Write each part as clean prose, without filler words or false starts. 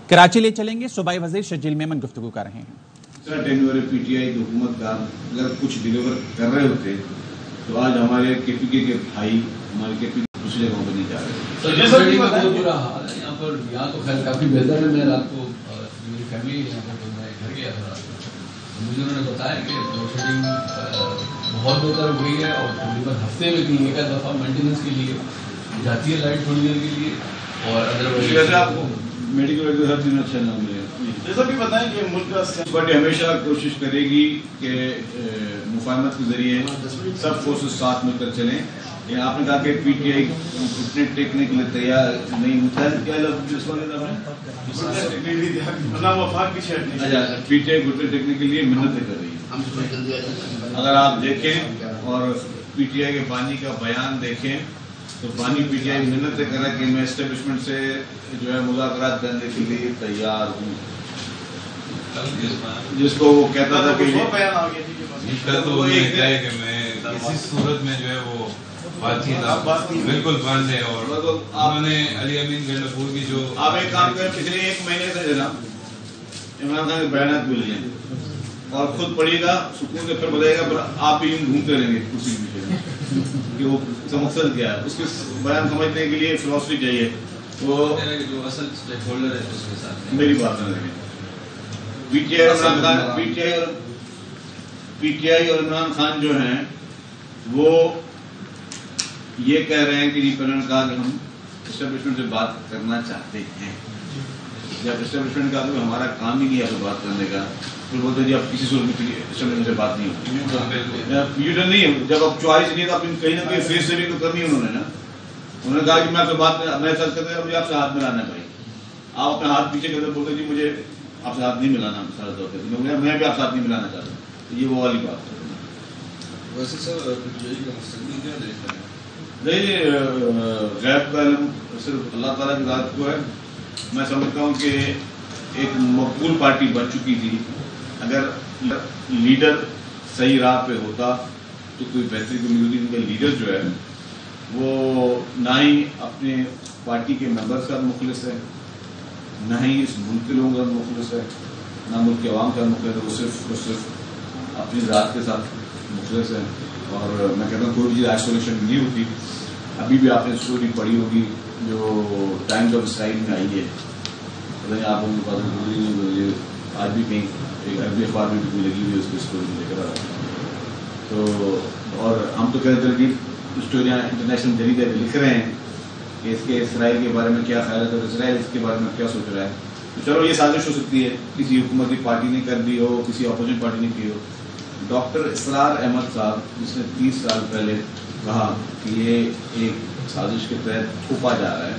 کراچی لے چلیں گے، صوبائی وزیر شجیل میمن گفتگو کر رہے ہیں۔ ٹینیور پی ٹی آئی کی حکومت کا اگر کچھ ڈیلیور کر رہے ہوتے تو آج ہمارے کے پی کے بھائی ہمارے کے پی دوسری جگہوں پہ نہیں جا رہے۔ بہت برا حال ہے یہاں پر، یہاں تو خیر کافی بہتر ہے۔ میں رات کو میری فیملی یہاں پر میں گھر گیا تھا، مجھے انہوں نے بتایا کہ لوڈ شیڈنگ بہت بہتر ہو گئی ہے اور تقریباً ہفتے میں بھی ایک دفعہ مینٹیننس کے لیے جاتی ہے لائٹ تھوڑی دیر کے لیے، اور اگر آپ کو میڈیکل ہر دن اچھا نہ ملے۔ جیسا بھی بتائیں کہ ملک کا پارٹی ہمیشہ کوشش کرے گی کہ مفاہمت کے ذریعے سب فورسز ساتھ مل کر چلیں۔ آپ نے کہا کہ پی ٹی آئی گھٹنے ٹیکنے کے لیے تیار نہیں ہوتا ہے، کیا لفظ اس والے پی ٹی آئی گھٹنے ٹیکنے کے لیے محنتیں کر رہی ہے۔ اگر آپ دیکھیں اور پی ٹی آئی کے بانی کا بیان دیکھیں تو بانی پی ٹی آئی محنتیں کر رہا ہے کہ میں اسٹیبلشمنٹ سے جو ہے مذاکرات کرنے کے لیے تیار ہوں، جس کو وہ کہتا تھا کہ کسی صورت میں جو ہے وہ بات چیت بالکل بند ہے، اور انہوں نے علی امین گنڈپور کی جو آپ ایک کام کریں، پچھلے ایک مہینے سے جناب عمران خان کے بیانات بھول لیں اور خود پڑھیے گا سکون سے، پھر بتائیے گا آپ بھی یوں گھومتے رہیں گے کرسی کے پیچھے کہ وہ مقصد کیا ہے۔ اس کے بیان سمجھنے کے لیے فلاسفی چاہیے، وہ جو اصل اسٹیک ہولڈر ہے اس کے ساتھ میری بات نہ رہیں۔ P T I Imran Khan P T I اور عمران خان جو ہیں وہ یہ کہہ رہے ہیں کہ جی پہلے نے کہا کہ ہم اسٹیبلشمنٹ سے بات کرنا چاہتے ہیں، جب اسٹیبلشمنٹ کا تو ہمارا کام ہی نہیں ہے بات کرنے کا، پھر بولتے ہیں جی اب کسی صورت میں اسٹیبلشمنٹ سے بات نہیں ہوتی۔ یو ٹرن نہیں ہے، جب اب چوائس نہیں ہے تو آپ کہیں نہ کہیں فیس سیونگ تو کرنی ہے انہوں نے نا۔ انہوں نے کہا کہ میں آپ سے بات میں سچ کرتے ہیں، مجھے آپ سے ہاتھ ملانا ہے بھائی، آپ اپنا ہاتھ پیچھے کرتے بولتے جی مجھے آپ سے ہاتھ نہیں ملانا، سارا طور پہ میں بھی آپ سے ہاتھ نہیں ملانا چاہتا ہوں، یہ وہ والی بات ہے۔ ویسے سر کا مستقبل کیا دیکھتا ہے؟ نہیں، غیب کا علم صرف اللہ تعالیٰ کی ذات کو ہے۔ میں سمجھتا ہوں کہ ایک مقبول پارٹی بن چکی تھی، اگر لیڈر صحیح راہ پہ ہوتا تو کوئی بہتری کو نہیں ہوتی۔ ان کا لیڈر جو ہے وہ نہ ہی اپنے پارٹی کے ممبر کا مخلص ہے، نہ ہی اس ملک کے لوگوں کا مخلص ہے، نہ ملک کے عوام کا مخلص ہے، وہ صرف اپنی ذات کے ساتھ مخلص ہے۔ اور میں کہتا ہوں کوئی چیز آئسولیشن نہیں ہوتی۔ ابھی بھی آپ نے اسٹوری پڑھی ہوگی جو ٹائمز آف اسرائیل میں آئی ہے، آپ ان کے پاس آج بھی کہیں ایک عربی اخبار میں بھی لگی ہوئی ہے، اس کی اسٹوری لے کر آ رہا تو، اور ہم تو کہتے ہیں کہ اسٹوریاں انٹرنیشنل جریدے پہ لکھ رہے ہیں کہ اس کے اسرائیل کے بارے میں کیا خیال ہے، تو اسرائیل اس کے بارے میں کیا سوچ رہا ہے۔ تو چلو یہ سازش ہو سکتی ہے، کسی حکومتی پارٹی نے کر دی ہو، کسی اپوزیشن پارٹی نے کی ہو۔ ڈاکٹر اسرار احمد صاحب جس نے 30 سال پہلے کہا کہ یہ ایک سازش کے تحت چھپا جا رہا ہے،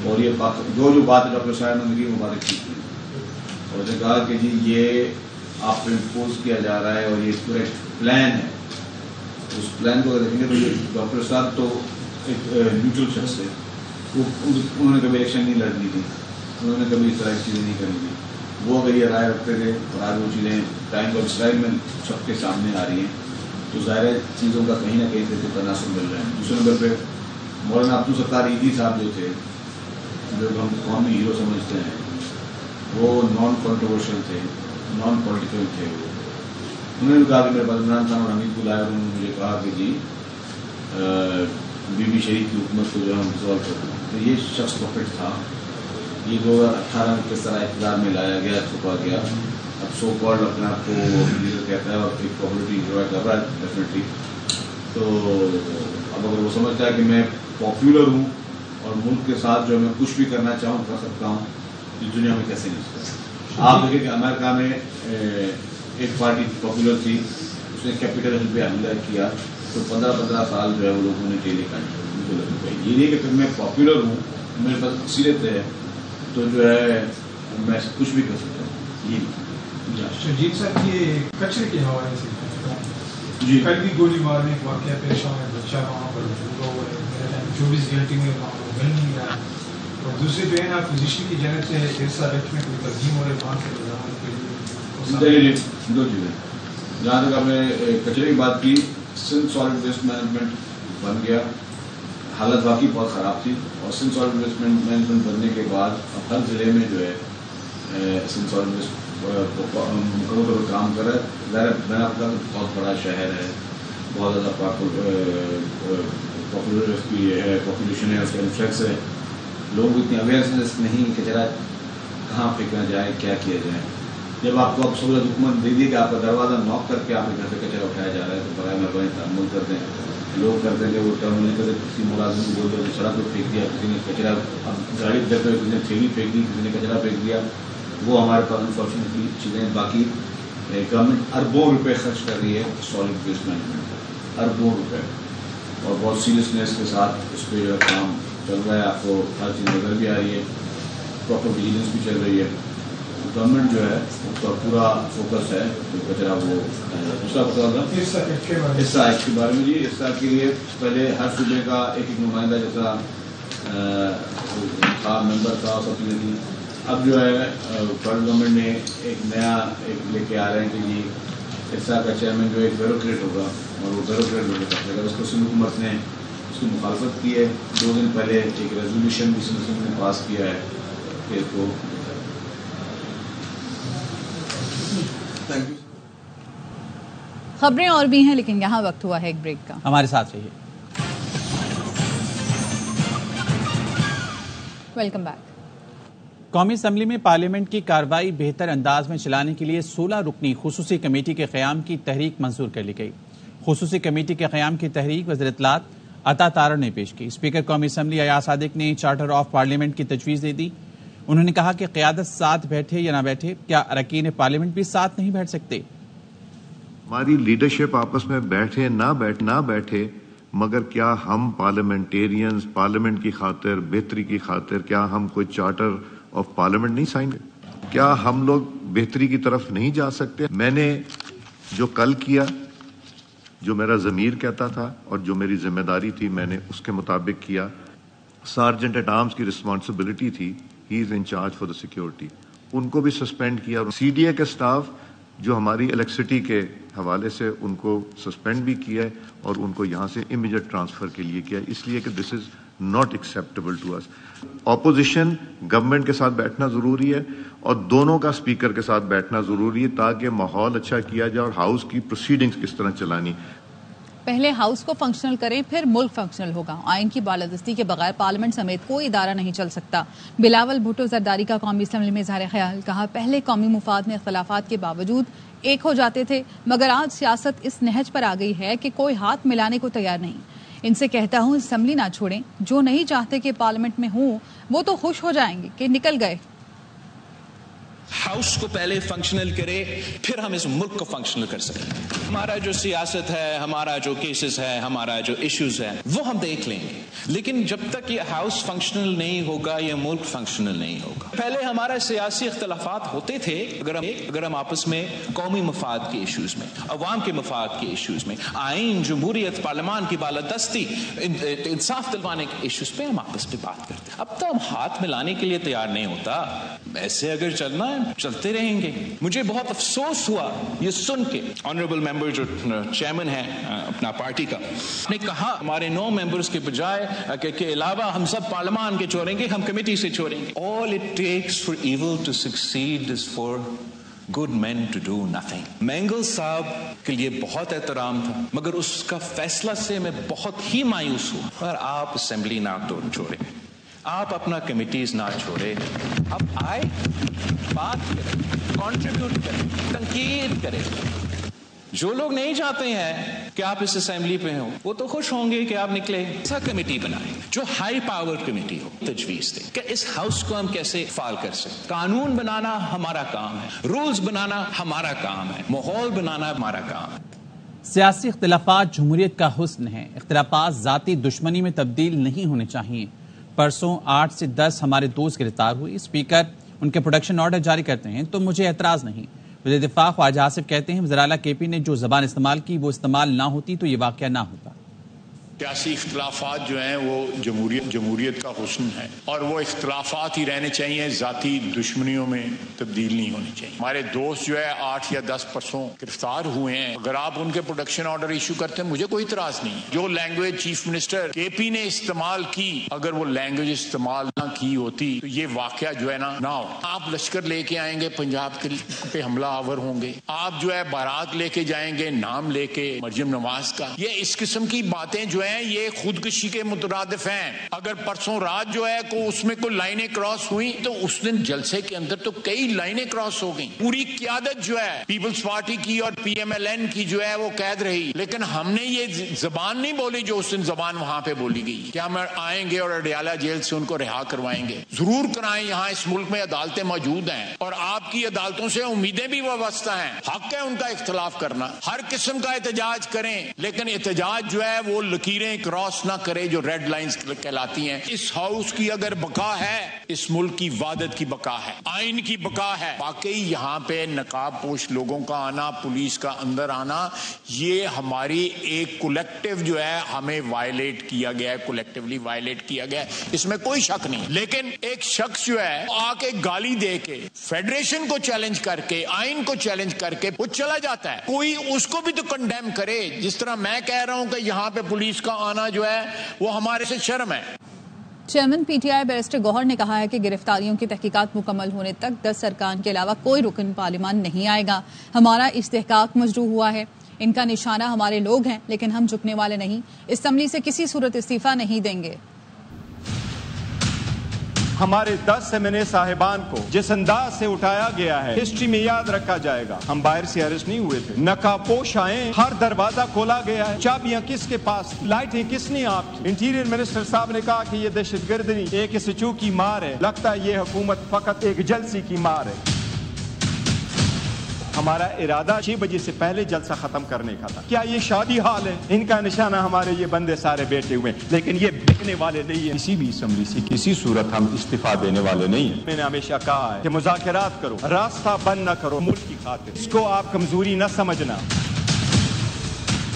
اور یہ جو بات ڈاکٹر اسرار احمد نے کی وہ باتیں ٹھیک تھی، اور اس نے کہا کہ جی یہ آپ پہ امپوز کیا جا رہا ہے اور یہ پورا ایک پلان ہے۔ اس پلان کو دیکھیں گے تو یہ ڈاکٹر اسرار تو ایک نیوٹرل شخص ہے، انہوں نے کبھی الیکشن نہیں لڑنی تھی، انہوں نے کبھی اس طرح کی چیزیں نہیں کرنی تھی۔ وہ اگر یہ رائے رکھتے تھے اور آج وہ چیزیں ٹائم آف اسرائیل میں سب کے سامنے آ رہی ہیں تو ظاہر چیزوں کا کہیں نہ کہیں سے تناسب مل رہا ہے۔ دوسرے نمبر پہ مولانا عبدالستار عیدی صاحب جو تھے، جو ہم قومی ہیرو سمجھتے ہیں، وہ نان کنٹروورشل تھے، نان پولیٹیکل تھے۔ انہوں نے کہا کہ میرے پاس عمران خان اور حمید بلائے، انہوں نے مجھے کہا کہ جی بی بی شریف کی حکومت کو جو ہے ہم ریزالو کر دیں۔ تو یہ شخص پاپٹ تھا، یہ 2018 میں کس طرح اقتدار میں لایا گیا، چھپا گیا، اب سو کالڈ اپنے آپ کو لیڈر کہتا ہے اور ایک پاپولرٹی انجوائے کر رہا ہے ڈیفینیٹلی۔ تو اب اگر وہ سمجھتا ہے کہ میں پاپولر ہوں اور ملک کے ساتھ جو میں کچھ بھی کرنا چاہوں کر سکتا ہوں، اس دنیا میں کیسے نہیں سکتا۔ آپ دیکھیں کہ امریکہ میں ایک پارٹی پاپولر تھی، اس نے کیپٹل ہل پہ حملہ کیا تو 15 سال جو ہے وہ لوگوں نے جیلیں کاٹی۔ یہ نہیں کہ میں پاپولر ہوں، میرے پاس اکثریت ہے تو جو ہے میں کچھ بھی کر سکتا ہوں۔ یہ شجیل صاحب یہ کچرے کے حوالے سے جی کل بھی گولی مارنے کا واقعہ پیش آیا ہے، بچہ وہاں پر پورا ہوا ہے، 24 گھنٹے میں وہاں مل نہیں رہا ہے، اور دوسرے جو ہے نا اپوزیشن کی جانب سے ایسا ایکٹ میں کوئی ترجیح ہو رہا ہے وہاں سے کے لیے۔ دو چیزیں، جہاں تک آپ نے کچرے کی بات کی، سندھ سالڈ ویسٹ مینجمنٹ بن گیا، حالت واقعی بہت خراب تھی، اور سندھ سالڈ ویسٹ مینجمنٹ بننے کے بعد اب ہر ضلع میں جو ہے مکمل طور پر کام کر رہا ہے. میں نے آپ کا بہت بڑا شہر ہے, بہت زیادہ پاپولیشن ہے, اس کا انفلیکس ہے, لوگوں کو اتنی اویئرنیس نہیں کہ ذرا کہاں پھینکنا جائے, کیا کیا جائے. جب آپ کو سہولت حکومت دے دی کہ آپ کا دروازہ ناک کر کے آپ کے گھر سے کچرا اٹھایا جا رہا ہے, تو برائے مہربانی تعامل کر دیں. لوگ کرتے ہیں کہ وہ ٹرم نہیں کرتے, کسی ملازم کو بول دو سڑک پہ پھینک دیا, کسی نے کچرا گاڑی دیتے ہوئے کسی نے تھیلی پھینک دی, کسی نے کچرا پھینک دیا. وہ ہمارے پاس انفارچونیٹلی چیزیں. باقی گورنمنٹ اربوں روپے خرچ کر رہی ہے سالڈ ویسٹ مینجمنٹ پر, اربوں روپے, اور بہت سیریسنیس کے ساتھ اس پہ جو ہے کام چل رہا ہے. آپ کو ہر چیز نظر بھی آ رہی ہے, پراپر ویجیلنس بھی چل رہی ہے. گورنمنٹ جو ہے اس کا پورا فوکس ہے جو کچرا وہ دوسرا پتا ہوگا حصہ ایکٹ کے بارے میں. جی حصہ کے لیے پہلے ہر صوبے کا ایک نمائندہ جیسا تھا, ممبر تھا, سب چیزیں تھیں. اب جو ہے فیڈرل گورنمنٹ نے ایک نیا لے کے آ رہے ہیں کہ جی حصہ کا چیئرمین جو ایک بیوروکریٹ ہوگا, اور وہ بیوروکریٹ ہو کے اگر اس کو سندھ حکومت نے اس کی مخالفت کی ہے. 2 دن پہلے ایک ریزولوشن بھی سندھ نے پاس کیا ہے کہ اس کو. خبریں اور بھی ہیں لیکن یہاں وقت ہوا ہے ایک بریک کا. ہمارے ساتھ رہیے. Welcome back. قومی اسمبلی میں پارلیمنٹ کی کارروائی بہتر انداز میں چلانے کے لیے 16 رکنی خصوصی کمیٹی کے قیام کی تحریک منظور کر لی گئی. خصوصی کمیٹی کے قیام کی تحریک وزیر اطلاعات عطا تارڑ نے پیش کی. اسپیکر قومی اسمبلی ایاز صادق نے چارٹر آف پارلیمنٹ کی تجویز دے دی. انہوں نے کہا کہ قیادت ساتھ بیٹھے یا نہ بیٹھے, کیا اراکین پارلیمنٹ بھی ساتھ نہیں بیٹھ سکتے؟ ہماری لیڈرشپ آپس میں بیٹھے نہ بیٹھے, مگر کیا ہم پارلیمنٹیرینز پارلیمنٹ کی خاطر, بہتری کی خاطر, کیا ہم کوئی چارٹر آف پارلیمنٹ نہیں سائن کرتے؟ کیا ہم لوگ بہتری کی طرف نہیں جا سکتے؟ میں نے جو کل کیا, جو میرا ضمیر کہتا تھا اور جو میری ذمہ داری تھی, میں نے اس کے مطابق کیا. سارجنٹ ایٹ آرمز کی رسپانسبلٹی تھی, he is in charge for the security, ان کو بھی سسپینڈ کیا. سی ڈی اے کے سٹاف جو ہماری الیکٹریسٹی کے حوالے سے, ان کو سسپینڈ بھی کیا ہے اور ان کو یہاں سے امیڈیٹ ٹرانسفر کے لیے کیا ہے, اس لیے کہ this is not acceptable to us. Opposition government کے ساتھ بیٹھنا ضروری ہے اور دونوں کا اسپیکر کے ساتھ بیٹھنا ضروری ہے تاکہ ماحول اچھا کیا جائے اور ہاؤس کی پروسیڈنگز کس طرح چلانی. پہلے ہاؤس کو فنکشنل کریں پھر ملک فنکشنل ہوگا. آئین کی بالادستی کے بغیر پارلیمنٹ سمیت کوئی ادارہ نہیں چل سکتا. بلاول بھٹو زرداری کا قومی اسمبلی میں اظہار خیال. کہا پہلے قومی مفاد میں اختلافات کے باوجود ایک ہو جاتے تھے, مگر آج سیاست اس نہج پر آ گئی ہے کہ کوئی ہاتھ ملانے کو تیار نہیں. ان سے کہتا ہوں اسمبلی نہ چھوڑیں, جو نہیں چاہتے کہ پارلیمنٹ میں ہوں وہ تو خوش ہو جائیں گے کہ نکل گئے. ہاؤس کو پہلے فنکشنل کرے پھر ہم اس ملک کو فنکشنل کر سکیں. ہمارا جو سیاست ہے, ہمارا جو کیسز ہے, ہمارا جو ایشوز ہے وہ ہم دیکھ لیں گے, لیکن جب تک یہ ہاؤس فنکشنل نہیں ہوگا یہ ملک فنکشنل نہیں ہوگا. پہلے ہمارے سیاسی اختلافات ہوتے تھے اگر ہم آپس میں قومی مفاد کے ایشوز میں, عوام کے مفاد کے ایشوز میں, آئین, جمہوریت, پارلیمان کی بالادستی, انصاف دلوانے کے ایشوز پہ ہم آپس میں بات کرتے. اب تو ہم ہاتھ ملانے کے لیے تیار نہیں ہوتا. ایسے اگر چلنا ہے چلتے رہیں گے. مجھے بہت افسوس ہوا یہ سن کے, آنریبل ممبر جو چیئرمین ہیں اپنا پارٹی کا, نے کہا ہمارے 9 ممبرز کے بجائے کے علاوہ ہم سب پارلیمان کے چھوڑیں گے, ہم کمیٹی سے چھوڑیں گے. All it takes for evil to succeed is for good men to do nothing. Mengal صاحب کے لیے بہت احترام تھا مگر اس کا فیصلہ سے میں بہت ہی مایوس ہوں. اور آپ اسمبلی نہ چھوڑیں, آپ اپنا کمیٹیز نہ چھوڑے, اب آئے بات کریں, کنٹریبیوٹ کریں, تنقید کریں. جو لوگ نہیں چاہتے ہیں کہ آپ اس اسمبلی پہ ہوں وہ تو خوش ہوں گے کہ آپ نکلے. ایسا کمیٹی بنائیں جو ہائی پاور کمیٹی ہو, تجویز دیں کہ اس ہاؤس کو ہم کیسے فعال کر سکیں. قانون بنانا ہمارا کام ہے, رولز بنانا ہمارا کام ہے, ماحول بنانا ہمارا کام ہے. سیاسی اختلافات جمہوریت کا حسن ہے. اختلافات ذاتی دشمنی میں تبدیل نہیں ہونے چاہیے. پرسوں 8 سے 10 ہمارے دوست گرفتار ہوئے. اسپیکر ان کے پروڈکشن آرڈر جاری کرتے ہیں تو مجھے اعتراض نہیں. وزیر دفاع خواجہ آصف کہتے ہیں وزیر اعلیٰ کے پی نے جو زبان استعمال کی وہ استعمال نہ ہوتی تو یہ واقعہ نہ ہوتا. سیاسی اختلافات جو ہیں وہ جمہوریت کا حسن ہے اور وہ اختلافات ہی رہنے چاہیے، ذاتی دشمنیوں میں تبدیل نہیں ہونی چاہیے. ہمارے دوست جو ہے 8 یا 10 پرسوں گرفتار ہوئے ہیں، اگر آپ ان کے پروڈکشن آرڈر ایشو کرتے ہیں مجھے کوئی اعتراض نہیں. جو لینگویج چیف منسٹر کے پی نے استعمال کی، اگر وہ لینگویج استعمال نہ کی ہوتی تو یہ واقعہ جو ہے نہ ہو. آپ لشکر لے کے آئیں گے، پنجاب پہ حملہ آور ہوں گے، آپ جو ہے بارات لے کے جائیں گے نام لے کے مریم نواز کا. یہ اس قسم کی باتیں جو ہیں یہ خودکشی کے مترادف ہیں. اگر پرسوں رات جو ہے اس میں کوئی لائنیں کراس ہوئی تو اس دن جلسے کے اندر تو کئی لائنیں کراس ہو گئیں. پوری قیادت جو ہے پیپلز پارٹی کی اور پی ایم ایل این کی جو ہے وہ قید رہی، لیکن ہم نے یہ زبان نہیں بولی جو اس دن زبان وہاں پہ بولی گئی کہ ہم آئیں گے اور اڈیالہ جیل سے ان کو رہا کروائیں گے. ضرور کرائیں، یہاں اس ملک میں عدالتیں موجود ہیں اور آپ کی عدالتوں سے امیدیں بھی وابستہ ہیں. حق ہے ان کا اختلاف کرنا، ہر قسم کا احتجاج کریں، لیکن احتجاج جو ہے وہ لکیریں کراس نہ کرے جو ریڈ لائنز کہلاتی ہیں. اس ہاؤس کی اگر بقا ہے، اس ملک کی وحدت کی بقا ہے، آئین کی بقا ہے. واقعی یہاں پہ نقاب پوش لوگوں کا آنا، پولیس کا اندر آنا، یہ ہماری ایک کولیکٹیو جو ہے ہمیں وائلیٹ کیا گیا ہے، کولیکٹیولی وائلیٹ کیا گیا ہے، اس میں کوئی شک نہیں. لیکن ایک شخص جو ہے آ کے گالی دے کے فیڈریشن کو چیلنج کر کے، آئین کو چیلنج کر کے وہ چلا جاتا ہے، کوئی اس کو بھی تو کنڈیم کرے. جس طرح میں کہہ رہا ہوں کہ یہاں پہ پولیس کا آنا جو ہے وہ ہمارے سے شرم ہے. Chairman PTI barrister Gohar نے کہا ہے کہ گرفتاریوں کی تحقیقات مکمل ہونے تک 10 ارکان کے علاوہ کوئی رکن پارلیمان نہیں آئے گا. ہمارا استحقاق مجروح ہوا ہے، ان کا نشانہ ہمارے لوگ ہیں، لیکن ہم جھکنے والے نہیں. اسمبلی سے کسی صورت استعفیٰ نہیں دیں گے. ہمارے 10 ایم این اے صاحبان کو جس انداز سے اٹھایا گیا ہے ہسٹری میں یاد رکھا جائے گا. ہم باہر سے اریسٹ نہیں ہوئے تھے، نقاب پوش آئے، ہر دروازہ کھولا گیا ہے. چابیاں کس کے پاس، لائٹیں کس نے آپ کی؟ انٹیریئر منسٹر صاحب نے کہا کہ یہ دہشت گردی ایک سچو کی مار ہے. لگتا ہے یہ حکومت فقط ایک جلسی کی مار ہے. ہمارا ارادہ 6 بجے سے پہلے جلسہ ختم کرنے کا تھا. کیا یہ شادی حال ہے؟ ان کا نشانہ ہمارے یہ بندے سارے بیٹھے ہوئے ہیں، لیکن یہ بکنے والے نہیں ہیں. کسی بھی اسمبلی سے کسی صورت ہم استعفیٰ دینے والے نہیں ہیں. میں نے ہمیشہ کہا ہے کہ مذاکرات کرو، راستہ بند نہ کرو ملک کی خاطر. اس کو آپ کمزوری نہ سمجھنا.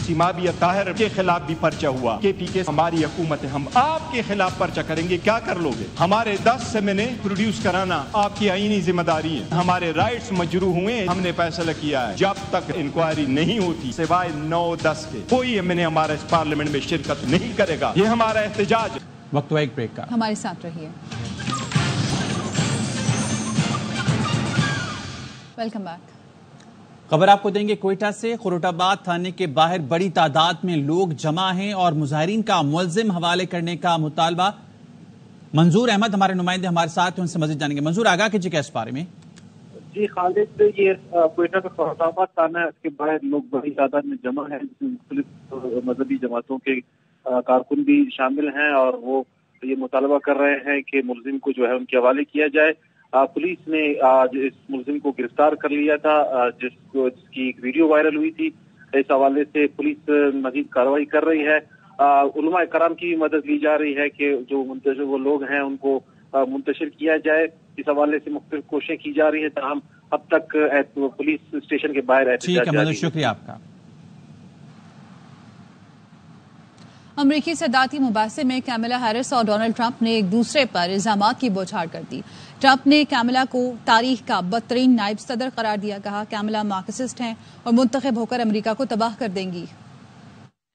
سیمابیہ طاہر کے خلاف بھی پرچہ ہوا، کے پی کے ہماری حکومت ہے، ہم آپ کے خلاف پرچہ کریں گے. کیا کر لو گے؟ ہمارے 10 سے میں نے پروڈیوس کرانا آپ کی آئینی ذمہ داری ہے. ہمارے رائٹس مجروح ہوئے، ہم نے فیصلہ کیا ہے جب تک انکوائری نہیں ہوتی سوائے 9-10 کے کوئی ایم این اے ہمارا اس پارلیمنٹ میں شرکت نہیں کرے گا. یہ ہمارا احتجاج ہے. وقت ایک بریک کا، ہمارے ساتھ رہیے. Welcome back. خبر آپ کو دیں گے کوئٹہ سے. خروٹ آباد تھانے کے باہر بڑی تعداد میں لوگ جمع ہیں اور مظاہرین کا ملزم حوالے کرنے کا مطالبہ. منظور احمد ہمارے نمائندے ہمارے ساتھ ہیں، ان سے مزید جانیں گے. منظور، آگاہ کیجیے اس بارے میں. جی خالد، یہ کوئٹہ کا خروٹ آباد تھانہ ہے، اس کے باہر لوگ بڑی تعداد میں جمع ہیں، جس میں مختلف مذہبی جماعتوں کے کارکن بھی شامل ہیں اور وہ یہ مطالبہ کر رہے ہیں کہ ملزم کو جو ہے ان کے حوالے کیا جائے. پولیس نے آج اس ملزم کو گرفتار کر لیا تھا، جس کی ایک ویڈیو وائرل ہوئی تھی. اس حوالے سے پولیس مزید کارروائی کر رہی ہے. علماء کرام کی مدد لی جا رہی ہے کہ جو منتشر وہ لوگ ہیں ان کو منتشر کیا جائے. اس حوالے سے مختلف کوششیں کی جا رہی ہیں، تاہم اب تک پولیس اسٹیشن کے باہر احتجاج جاری ہے. شکریہ آپ کا. امریکی صدارتی مباحثے میں کیملا ہیرس اور ڈونلڈ ٹرمپ نے ایک دوسرے پر الزامات کی بوچھاڑ کر دی. ٹرمپ نے کیملا کو تاریخ کا بدترین نائب صدر قرار دیا. کہا کیملا مارکسسٹ ہیں اور منتخب ہو کر امریکہ کو تباہ کر دیں گی.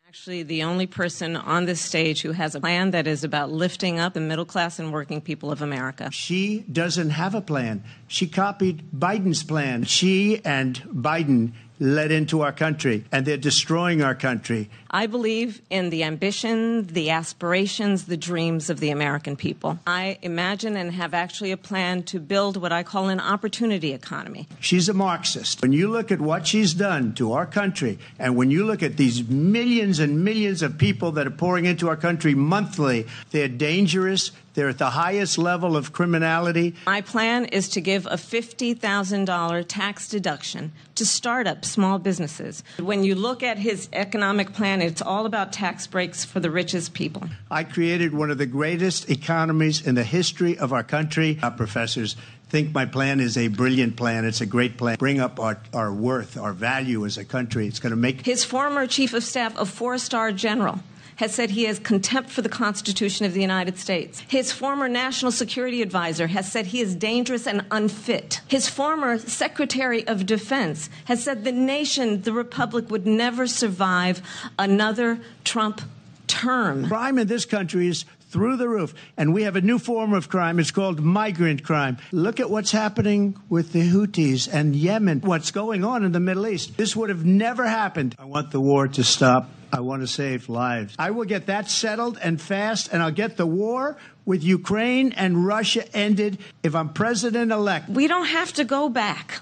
Actually, the only person on this stage who has a plan that is about lifting up the middle class and working people of America. She doesn't have a plan. She copied Biden's plan. She and Biden led into our country, and they're destroying our country. I believe in the ambition, the aspirations, the dreams of the American people. I imagine and have actually a plan to build what I call an opportunity economy. She's a Marxist. When you look at what she's done to our country, and when you look at these millions and millions of people that are pouring into our country monthly, they're dangerous. They're at the highest level of criminality. My plan is to give a $50,000 tax deduction to start up small businesses. When you look at his economic plan, it's all about tax breaks for the richest people. I created one of the greatest economies in the history of our country. Our professors think my plan is a brilliant plan. It's a great plan. Bring up our worth, our value as a country. It's going to make... His former chief of staff, a 4-star general, has said he has contempt for the Constitution of the United States. His former National Security Advisor has said he is dangerous and unfit. His former Secretary of Defense has said the nation, the Republic, would never survive another Trump term. Crime in this country is through the roof, and we have a new form of crime. It's called migrant crime. Look at what's happening with the Houthis and Yemen, what's going on in the Middle East. This would have never happened. I want the war to stop. I want to save lives. I will get that settled and fast, and I'll get the war with Ukraine and Russia ended if I'm president-elect. We don't have to go back.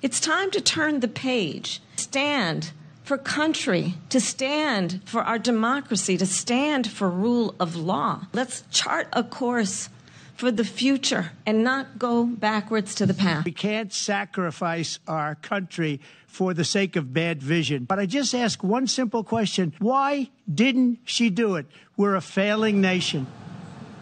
It's time to turn the page. Stand for country, to stand for our democracy, to stand for rule of law. Let's chart a course for the future and not go backwards to the past. We can't sacrifice our country for the sake of bad vision. But I just ask one simple question. Why didn't she do it? We're a failing nation.